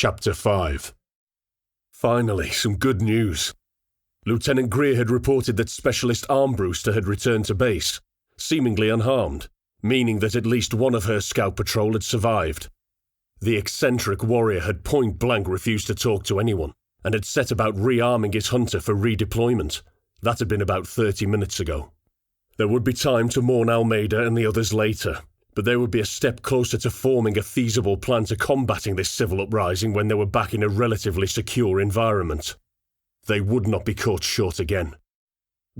Chapter 5. Finally, some good news. Lieutenant Greer had reported that Specialist Armbruster had returned to base, seemingly unharmed, meaning that at least one of her scout patrol had survived. The eccentric warrior had point-blank refused to talk to anyone, and had set about rearming his hunter for redeployment. That had been about 30 minutes ago. There would be time to mourn Almeida and the others later, but they would be a step closer to forming a feasible plan to combating this civil uprising when they were back in a relatively secure environment. They would not be caught short again.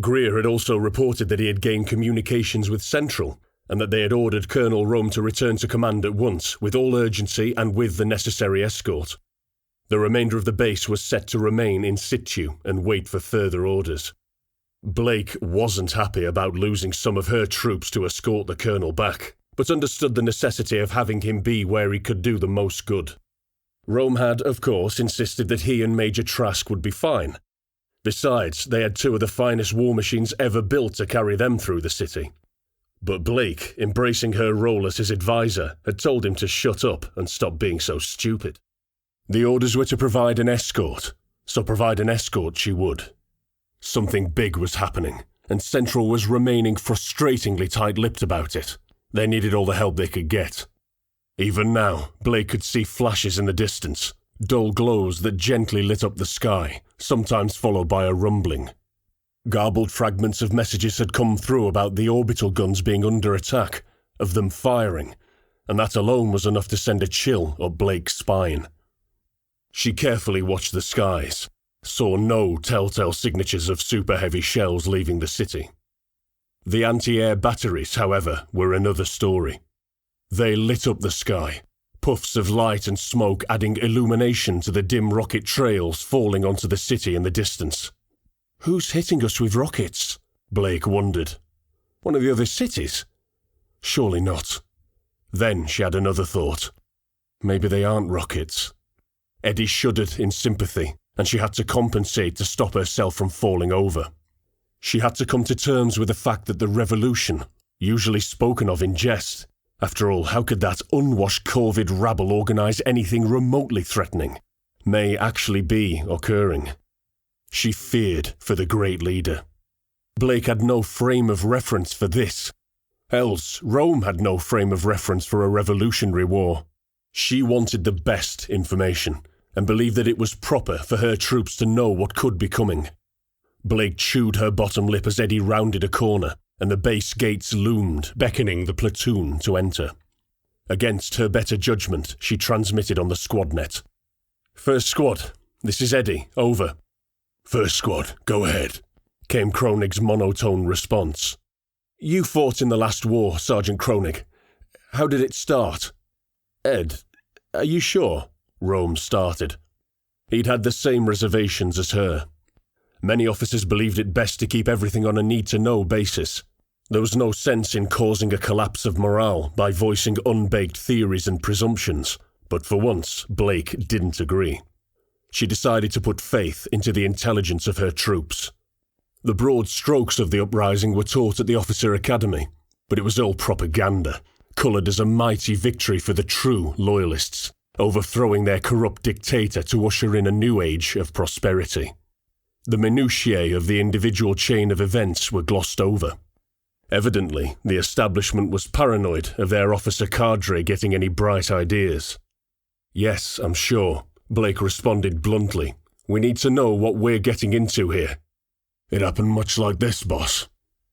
Greer had also reported that he had gained communications with Central, and that they had ordered Colonel Rome to return to command at once, with all urgency and with the necessary escort. The remainder of the base was set to remain in situ and wait for further orders. Blake wasn't happy about losing some of her troops to escort the colonel back, but understood the necessity of having him be where he could do the most good. Rome had, of course, insisted that he and Major Trask would be fine. Besides, they had two of the finest war machines ever built to carry them through the city. But Blake, embracing her role as his advisor, had told him to shut up and stop being so stupid. The orders were to provide an escort, so provide an escort she would. Something big was happening, and Central was remaining frustratingly tight-lipped about it. They needed all the help they could get. Even now, Blake could see flashes in the distance, dull glows that gently lit up the sky, sometimes followed by a rumbling. Garbled fragments of messages had come through about the orbital guns being under attack, of them firing, and that alone was enough to send a chill up Blake's spine. She carefully watched the skies, saw no telltale signatures of super-heavy shells leaving the city. The anti-air batteries, however, were another story. They lit up the sky, puffs of light and smoke adding illumination to the dim rocket trails falling onto the city in the distance. Who's hitting us with rockets? Blake wondered. One of the other cities? Surely not. Then she had another thought. Maybe they aren't rockets. Eddie shuddered in sympathy, and she had to compensate to stop herself from falling over. She had to come to terms with the fact that the revolution, usually spoken of in jest, after all, how could that unwashed COVID rabble organise anything remotely threatening, may actually be occurring. She feared for the great leader. Blake had no frame of reference for this. Else, Rome had no frame of reference for a revolutionary war. She wanted the best information, and believed that it was proper for her troops to know what could be coming. Blake chewed her bottom lip as Eddie rounded a corner, and the base gates loomed, beckoning the platoon to enter. Against her better judgment, she transmitted on the squad net. "First squad, this is Eddie, over." "First squad, go ahead," came Kroenig's monotone response. "You fought in the last war, Sergeant Kroenig. How did it start?" "Ed, are you sure?" Rome started. He'd had the same reservations as her. Many officers believed it best to keep everything on a need-to-know basis. There was no sense in causing a collapse of morale by voicing unbaked theories and presumptions, but for once, Blake didn't agree. She decided to put faith into the intelligence of her troops. The broad strokes of the uprising were taught at the officer academy, but it was all propaganda, coloured as a mighty victory for the true loyalists, overthrowing their corrupt dictator to usher in a new age of prosperity. The minutiae of the individual chain of events were glossed over. Evidently, the establishment was paranoid of their officer cadre getting any bright ideas. "Yes, I'm sure," Blake responded bluntly. "We need to know what we're getting into here." "It happened much like this, boss,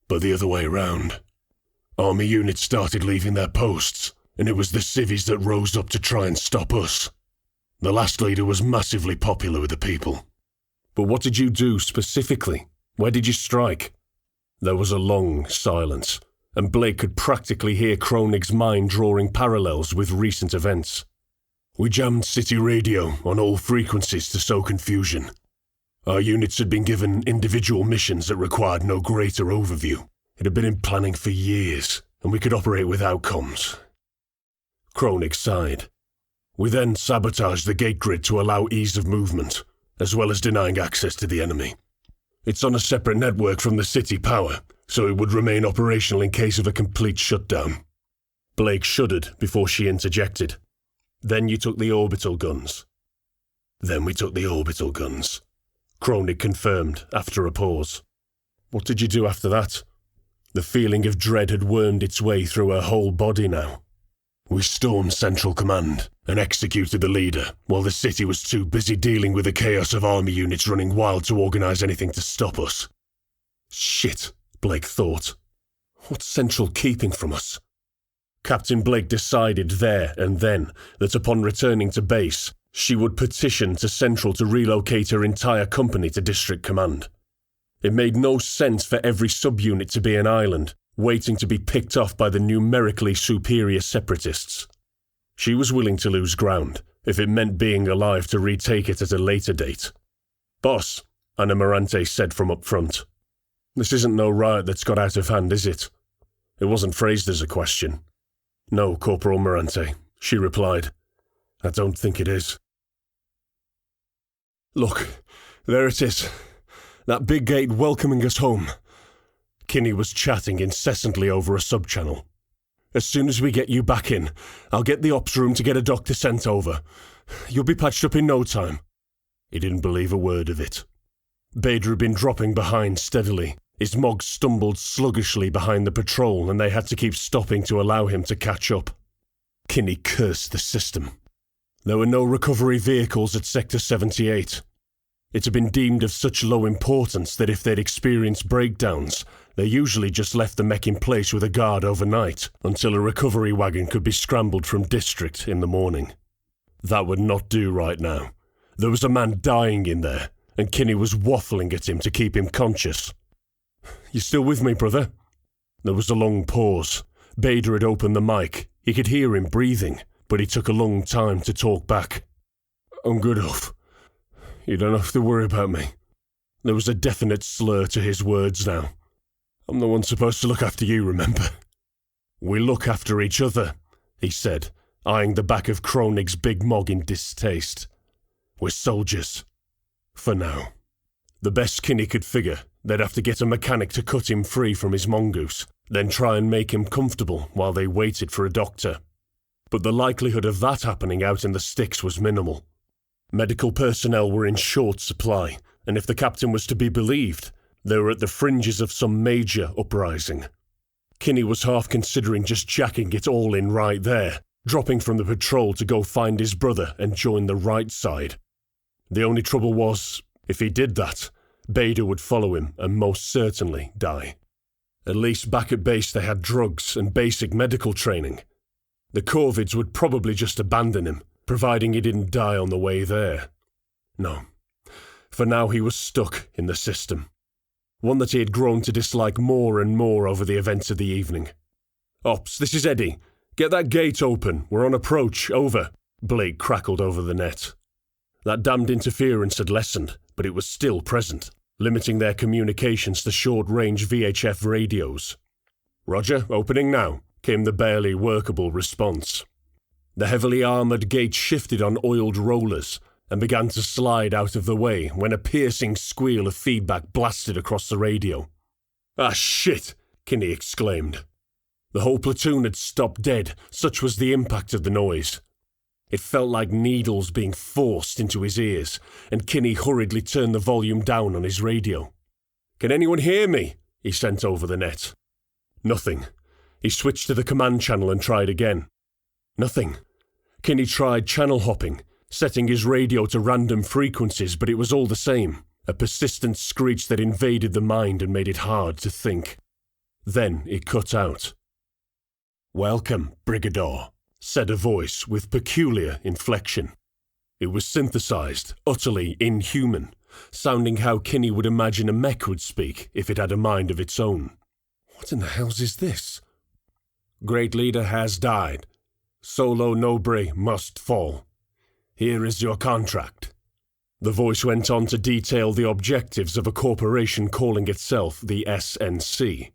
but the other way round. Army units started leaving their posts, and it was the civvies that rose up to try and stop us. The last leader was massively popular with the people." "But what did you do specifically? Where did you strike?" There was a long silence, and Blake could practically hear Kroenig's mind drawing parallels with recent events. "We jammed city radio on all frequencies to sow confusion. Our units had been given individual missions that required no greater overview. It had been in planning for years, and we could operate without comms." Kroenig sighed. "We then sabotaged the gate grid to allow ease of movement, as well as denying access to the enemy. It's on a separate network from the city power, so it would remain operational in case of a complete shutdown." Blake shuddered before she interjected. "Then you took the orbital guns." Then we took the orbital guns, Kronig confirmed after a pause. What did you do after that? The feeling of dread had wormed its way through her whole body now. We stormed Central Command and executed the leader, while the city was too busy dealing with the chaos of army units running wild to organise anything to stop us. Shit, Blake thought. What's Central keeping from us? Captain Blake decided there and then that upon returning to base, she would petition to Central to relocate her entire company to District Command. It made no sense for every subunit to be an island, waiting to be picked off by the numerically superior separatists. She was willing to lose ground, if it meant being alive to retake it at a later date. Boss, Anna Morante said from up front. This isn't no riot that's got out of hand, is it? It wasn't phrased as a question. No, Corporal Morante, she replied. I don't think it is. Look, there it is. That big gate welcoming us home. Kinny was chatting incessantly over a sub-channel. As soon as we get you back in, I'll get the ops room to get a doctor sent over. You'll be patched up in no time. He didn't believe a word of it. Bader had been dropping behind steadily. His Mog stumbled sluggishly behind the patrol and they had to keep stopping to allow him to catch up. Kinny cursed the system. There were no recovery vehicles at Sector 78. It had been deemed of such low importance that if they'd experienced breakdowns, they usually just left the mech in place with a guard overnight until a recovery wagon could be scrambled from District in the morning. That would not do right now. There was a man dying in there, and Kinny was waffling at him to keep him conscious. You still with me, brother? There was a long pause. Bader had opened the mic. He could hear him breathing, but he took a long time to talk back. I'm good off. You don't have to worry about me. There was a definite slur to his words now. I'm the one supposed to look after you, remember? We look after each other, he said, eyeing the back of Kronig's big Mog in distaste. We're soldiers. For now. The best Kinny could figure, they'd have to get a mechanic to cut him free from his Mongoose, then try and make him comfortable while they waited for a doctor. But the likelihood of that happening out in the sticks was minimal. Medical personnel were in short supply, and if the captain was to be believed, they were at the fringes of some major uprising. Kinny was half considering just jacking it all in right there, dropping from the patrol to go find his brother and join the right side. The only trouble was, if he did that, Bader would follow him and most certainly die. At least back at base they had drugs and basic medical training. The Corvids would probably just abandon him, providing he didn't die on the way there. No. For now he was stuck in the system. One that he had grown to dislike more and more over the events of the evening. Ops, this is Eddie. Get that gate open. We're on approach. Over. Blake crackled over the net. That damned interference had lessened, but it was still present, limiting their communications to short-range VHF radios. Roger, opening now, came the barely workable response. The heavily armoured gate shifted on oiled rollers and began to slide out of the way when a piercing squeal of feedback blasted across the radio. Ah, shit! Kinny exclaimed. The whole platoon had stopped dead, such was the impact of the noise. It felt like needles being forced into his ears, and Kinny hurriedly turned the volume down on his radio. Can anyone hear me? He sent over the net. Nothing. He switched to the command channel and tried again. Nothing. Kinny tried channel hopping, setting his radio to random frequencies, but it was all the same, a persistent screech that invaded the mind and made it hard to think. Then it cut out. Welcome, Brigador, said a voice with peculiar inflection. It was synthesized, utterly inhuman, sounding how Kinny would imagine a mech would speak if it had a mind of its own. What in the hell's is this? Great leader has died. Solo Nobre must fall. Here is your contract. The voice went on to detail the objectives of a corporation calling itself the SNC.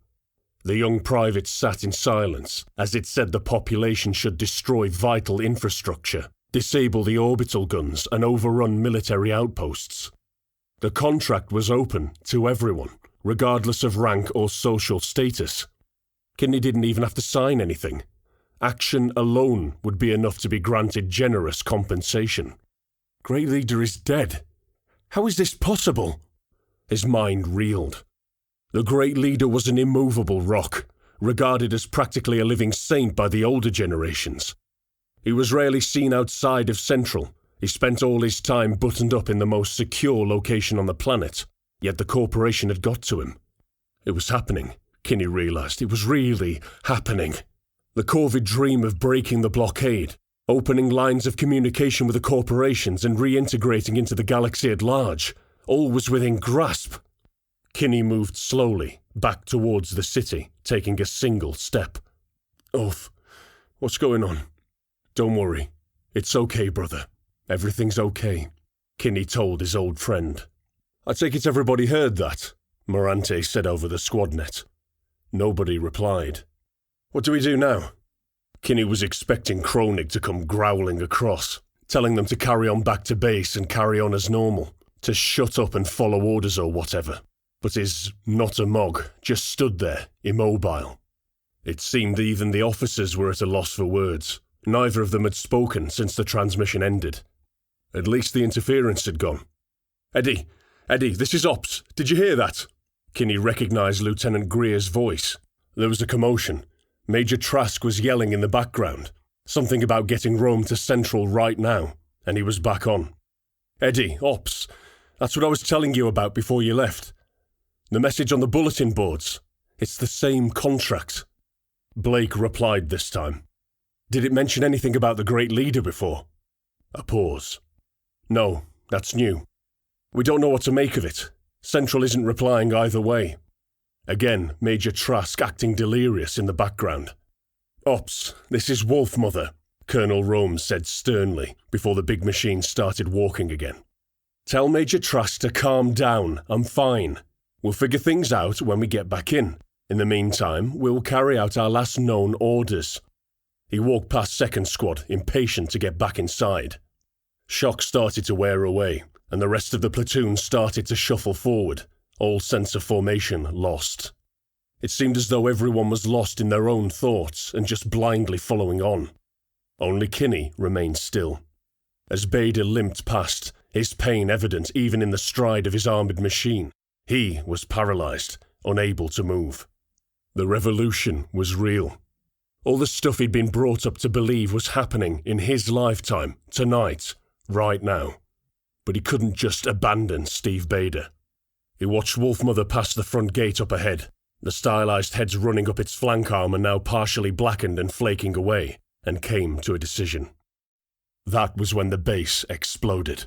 The young private sat in silence, as it said the population should destroy vital infrastructure, disable the orbital guns and overrun military outposts. The contract was open to everyone, regardless of rank or social status. Kinny didn't even have to sign anything. Action alone would be enough to be granted generous compensation. Great Leader is dead. How is this possible? His mind reeled. The Great Leader was an immovable rock, regarded as practically a living saint by the older generations. He was rarely seen outside of Central. He spent all his time buttoned up in the most secure location on the planet, yet the corporation had got to him. It was happening, Kinny realized. It was really happening. The Corvid dream of breaking the blockade, opening lines of communication with the corporations and reintegrating into the galaxy at large, all was within grasp. Kinny moved slowly back towards the city, taking a single step. Ulf, what's going on? Don't worry. It's okay, brother. Everything's okay, Kinny told his old friend. I take it everybody heard that, Morante said over the squadnet. Nobody replied. What do we do now? Kinny was expecting Kronig to come growling across, telling them to carry on back to base and carry on as normal, to shut up and follow orders or whatever. But his not a Mog just stood there, immobile. It seemed even the officers were at a loss for words. Neither of them had spoken since the transmission ended. At least the interference had gone. Eddie, this is Ops. Did you hear that? Kinny recognized Lieutenant Greer's voice. There was a commotion. Major Trask was yelling in the background. Something about getting Rome to Central right now, and he was back on. Eddie, Ops, that's what I was telling you about before you left. The message on the bulletin boards. It's the same contract. Blake replied this time. Did it mention anything about the Great Leader before? A pause. No, that's new. We don't know what to make of it. Central isn't replying either way. Again, Major Trask acting delirious in the background. Ops, this is Wolfmother, Colonel Rome said sternly before the big machine started walking again. Tell Major Trask to calm down. I'm fine. We'll figure things out when we get back in. In the meantime, we'll carry out our last known orders. He walked past Second Squad, impatient to get back inside. Shock started to wear away, and the rest of the platoon started to shuffle forward, all sense of formation lost. It seemed as though everyone was lost in their own thoughts and just blindly following on. Only Kinny remained still. As Bader limped past, his pain evident even in the stride of his armoured machine, he was paralysed, unable to move. The revolution was real. All the stuff he'd been brought up to believe was happening in his lifetime, tonight, right now. But he couldn't just abandon Steve Bader. He watched Wolfmother pass the front gate up ahead, the stylized heads running up its flank armour now partially blackened and flaking away, and came to a decision. That was when the base exploded.